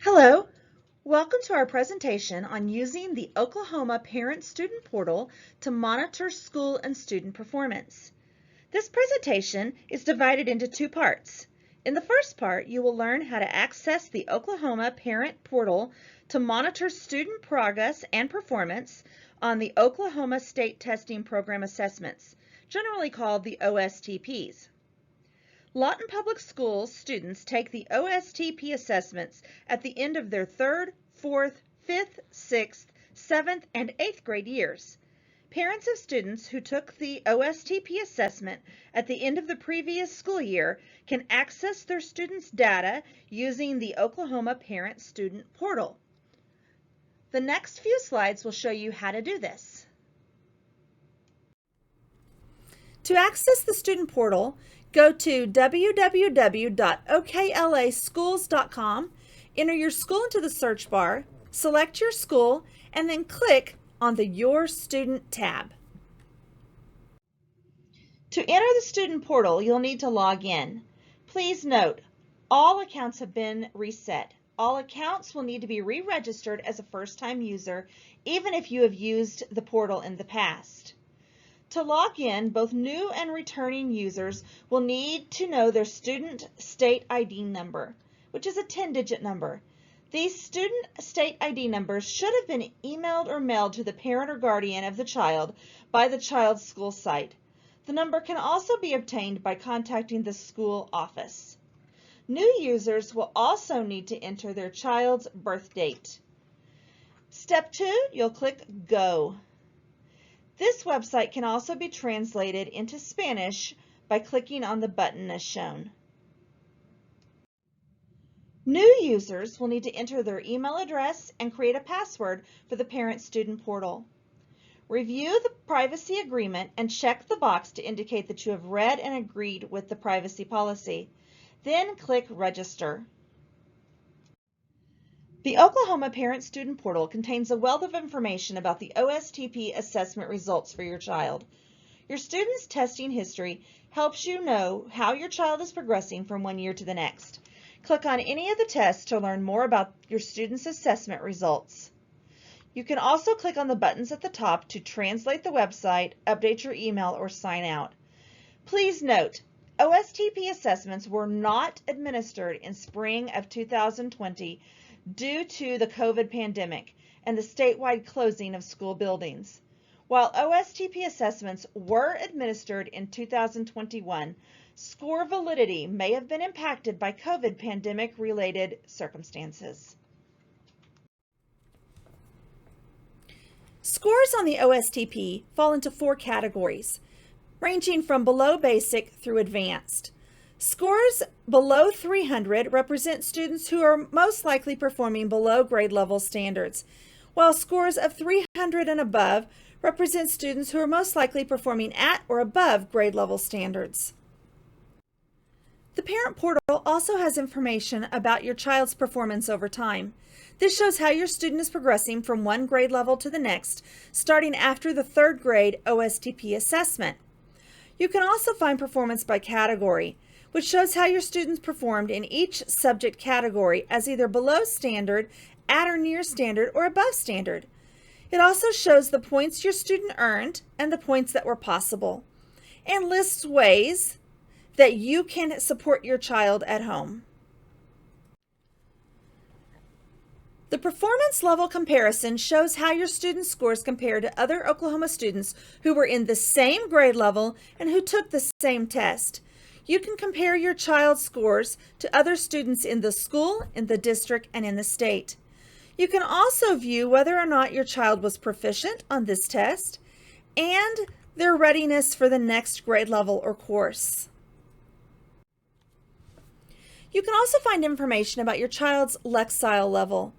Hello, welcome to our presentation on using the Oklahoma Parent-Student Portal to monitor school and student performance. This presentation is divided into two parts. In the first part, you will learn how to access the Oklahoma Parent Portal to monitor student progress and performance on the Oklahoma State Testing Program Assessments, generally called the OSTPs. Lawton Public Schools students take the OSTP assessments at the end of their 3rd, 4th, 5th, 6th, 7th, and 8th grade years. Parents of students who took the OSTP assessment at the end of the previous school year can access their students' data using the Oklahoma Parent-Student Portal. The next few slides will show you how to do this. To access the student portal, go to www.oklaschools.com, enter your school into the search bar, select your school, and then click on the Your Student tab. To enter the student portal, you'll need to log in. Please note, all accounts have been reset. All accounts will need to be re-registered as a first-time user, even if you have used the portal in the past. To log in, both new and returning users will need to know their student state ID number, which is a 10-digit number. These student state ID numbers should have been emailed or mailed to the parent or guardian of the child by the child's school site. The number can also be obtained by contacting the school office. New users will also need to enter their child's birth date. Step 2, you'll click Go. This website can also be translated into Spanish by clicking on the button as shown. New users will need to enter their email address and create a password for the Parent-Student Portal. Review the privacy agreement and check the box to indicate that you have read and agreed with the privacy policy. Then click Register. The Oklahoma Parent-Student Portal contains a wealth of information about the OSTP assessment results for your child. Your student's testing history helps you know how your child is progressing from one year to the next. Click on any of the tests to learn more about your student's assessment results. You can also click on the buttons at the top to translate the website, update your email, or sign out. Please note, OSTP assessments were not administered in spring of 2020 due to the COVID pandemic and the statewide closing of school buildings. While OSTP assessments were administered in 2021, score validity may have been impacted by COVID pandemic-related circumstances. Scores on the OSTP fall into 4 categories, ranging from below basic through advanced. Scores below 300 represent students who are most likely performing below grade level standards, while scores of 300 and above represent students who are most likely performing at or above grade level standards. The Parent Portal also has information about your child's performance over time. This shows how your student is progressing from one grade level to the next, starting after the 3rd grade OSTP assessment. You can also find performance by category, which shows how your students performed in each subject category as either below standard, at or near standard, or above standard. It also shows the points your student earned and the points that were possible, and lists ways that you can support your child at home. The performance level comparison shows how your student scores compare to other Oklahoma students who were in the same grade level and who took the same test. You can compare your child's scores to other students in the school, in the district, and in the state. You can also view whether or not your child was proficient on this test and their readiness for the next grade level or course. You can also find information about your child's Lexile level.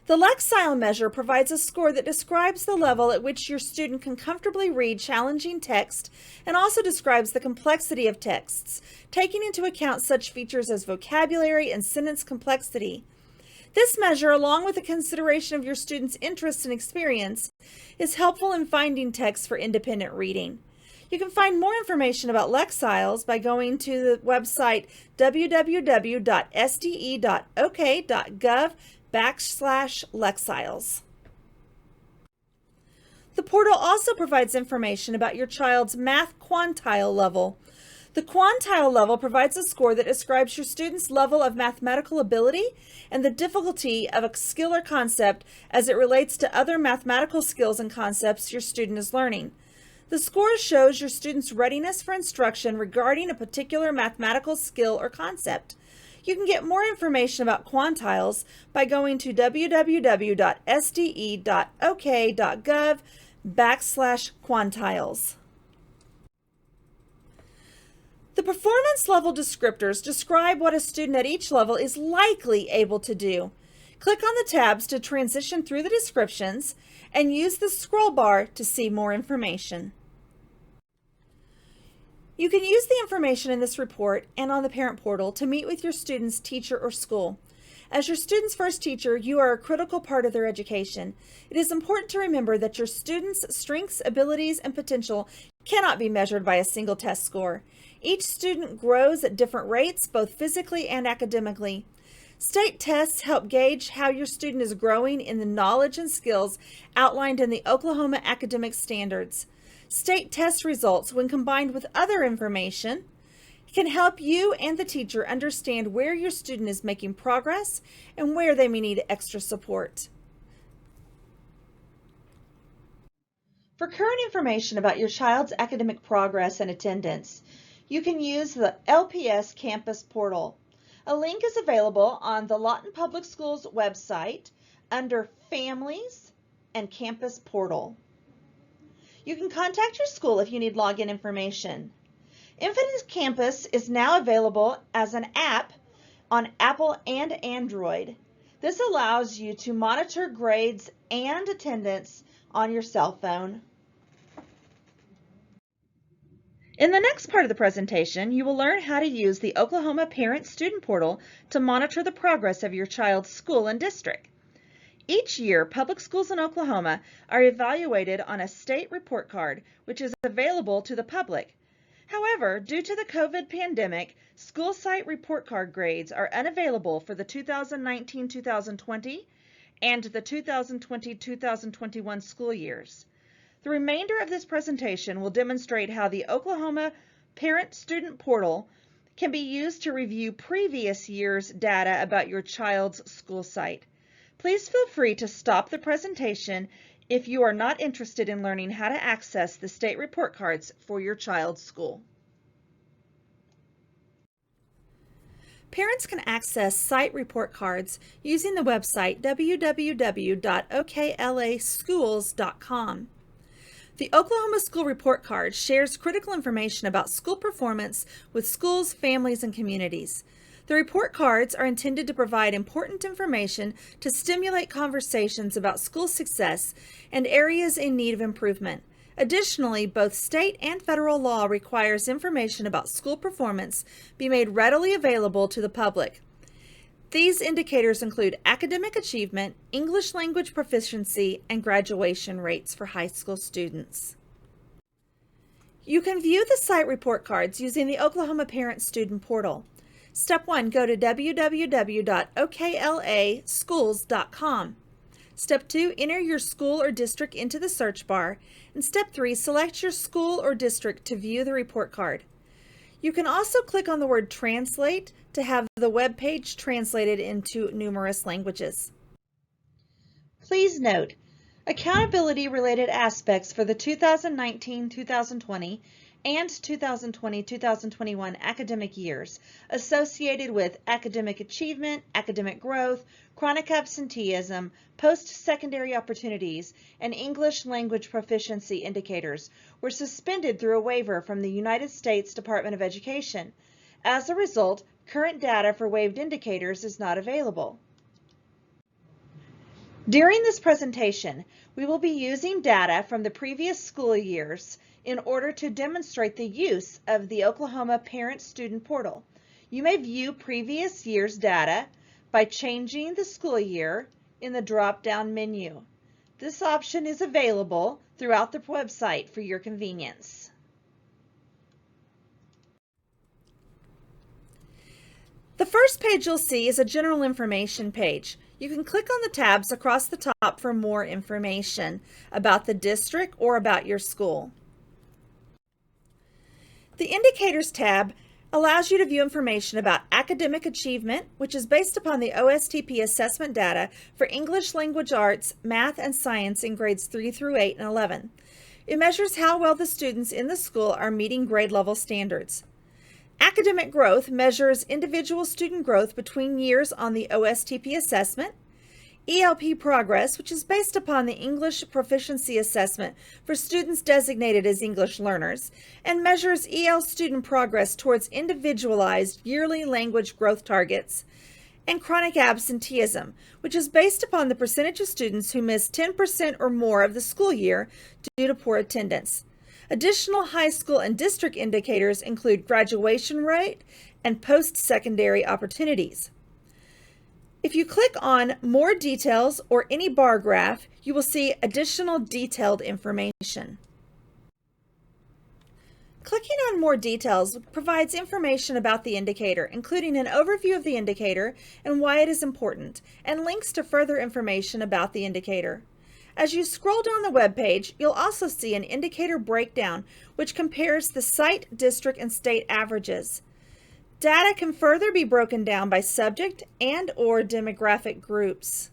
The Lexile measure provides a score that describes the level at which your student can comfortably read challenging text and also describes the complexity of texts, taking into account such features as vocabulary and sentence complexity. This measure, along with the consideration of your student's interests and experience, is helpful in finding texts for independent reading. You can find more information about Lexiles by going to the website www.sde.ok.gov /Lexiles. The portal also provides information about your child's math quantile level. The quantile level provides a score that describes your student's level of mathematical ability and the difficulty of a skill or concept as it relates to other mathematical skills and concepts your student is learning. The score shows your student's readiness for instruction regarding a particular mathematical skill or concept. You can get more information about quantiles by going to www.sde.ok.gov/quantiles. The performance level descriptors describe what a student at each level is likely able to do. Click on the tabs to transition through the descriptions and use the scroll bar to see more information. You can use the information in this report and on the parent portal to meet with your student's teacher or school. As your student's first teacher, you are a critical part of their education. It is important to remember that your student's strengths, abilities, and potential cannot be measured by a single test score. Each student grows at different rates, both physically and academically. State tests help gauge how your student is growing in the knowledge and skills outlined in the Oklahoma Academic Standards. State test results, when combined with other information, can help you and the teacher understand where your student is making progress and where they may need extra support. For current information about your child's academic progress and attendance, you can use the LPS Campus Portal. A link is available on the Lawton Public Schools website under Families and Campus Portal. You can contact your school if you need login information. Infinite Campus is now available as an app on Apple and Android. This allows you to monitor grades and attendance on your cell phone. In the next part of the presentation, you will learn how to use the Oklahoma Parent-Student Portal to monitor the progress of your child's school and district. Each year, public schools in Oklahoma are evaluated on a state report card, which is available to the public. However, due to the COVID pandemic, school site report card grades are unavailable for the 2019-2020 and the 2020-2021 school years. The remainder of this presentation will demonstrate how the Oklahoma Parent-Student Portal can be used to review previous year's data about your child's school site. Please feel free to stop the presentation if you are not interested in learning how to access the state report cards for your child's school. Parents can access site report cards using the website www.oklaschools.com. The Oklahoma School Report Card shares critical information about school performance with schools, families, and communities. The report cards are intended to provide important information to stimulate conversations about school success and areas in need of improvement. Additionally, both state and federal law requires information about school performance be made readily available to the public. These indicators include academic achievement, English language proficiency, and graduation rates for high school students. You can view the site report cards using the Oklahoma Parent-Student Portal. Step 1, go to www.oklaschools.com. Step 2, enter your school or district into the search bar. And Step 3, select your school or district to view the report card. You can also click on the word Translate to have the web page translated into numerous languages. Please note, accountability-related aspects for the 2019-2020 and 2020-2021 academic years associated with academic achievement, academic growth, chronic absenteeism, post-secondary opportunities, and English language proficiency indicators were suspended through a waiver from the United States Department of Education. As a result, current data for waived indicators is not available. During this presentation, we will be using data from the previous school years in order to demonstrate the use of the Oklahoma Parent-Student Portal. You may view previous year's data by changing the school year in the drop-down menu. This option is available throughout the website for your convenience. The first page you'll see is a general information page. You can click on the tabs across the top for more information about the district or about your school. The Indicators tab allows you to view information about academic achievement, which is based upon the OSTP assessment data for English Language Arts, Math, and Science in grades 3 through 8 and 11. It measures how well the students in the school are meeting grade level standards. Academic growth measures individual student growth between years on the OSTP assessment. ELP progress, which is based upon the English proficiency assessment for students designated as English learners, and measures EL student progress towards individualized yearly language growth targets. And chronic absenteeism, which is based upon the percentage of students who miss 10% or more of the school year due to poor attendance. Additional high school and district indicators include graduation rate and post-secondary opportunities. If you click on More Details or any bar graph, you will see additional detailed information. Clicking on More Details provides information about the indicator, including an overview of the indicator and why it is important, and links to further information about the indicator. As you scroll down the web page, you'll also see an indicator breakdown, which compares the site, district, and state averages. Data can further be broken down by subject and/or demographic groups.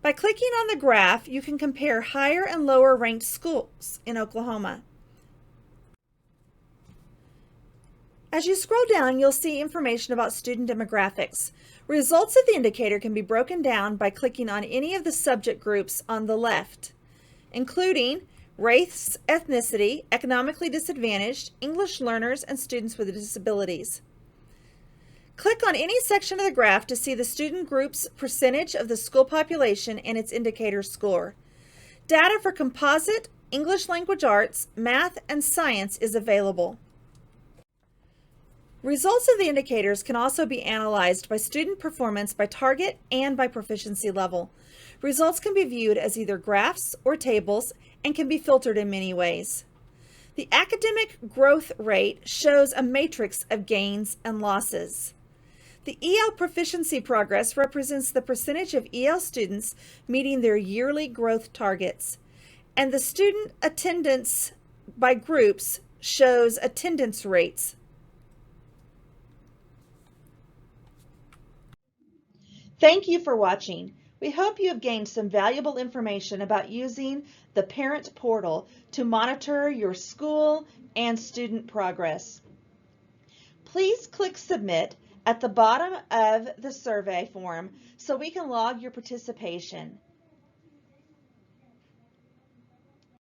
By clicking on the graph, you can compare higher and lower ranked schools in Oklahoma. As you scroll down, you'll see information about student demographics. Results of the indicator can be broken down by clicking on any of the subject groups on the left, including race, ethnicity, economically disadvantaged, English learners, and students with disabilities. Click on any section of the graph to see the student group's percentage of the school population and its indicator score. Data for composite, English Language Arts, Math, and Science is available. Results of the indicators can also be analyzed by student performance by target and by proficiency level. Results can be viewed as either graphs or tables and can be filtered in many ways. The academic growth rate shows a matrix of gains and losses. The EL proficiency progress represents the percentage of EL students meeting their yearly growth targets, and the student attendance by groups shows attendance rates. Thank you for watching. We hope you have gained some valuable information about using the Parent Portal to monitor your school and student progress. Please click Submit at the bottom of the survey form so we can log your participation.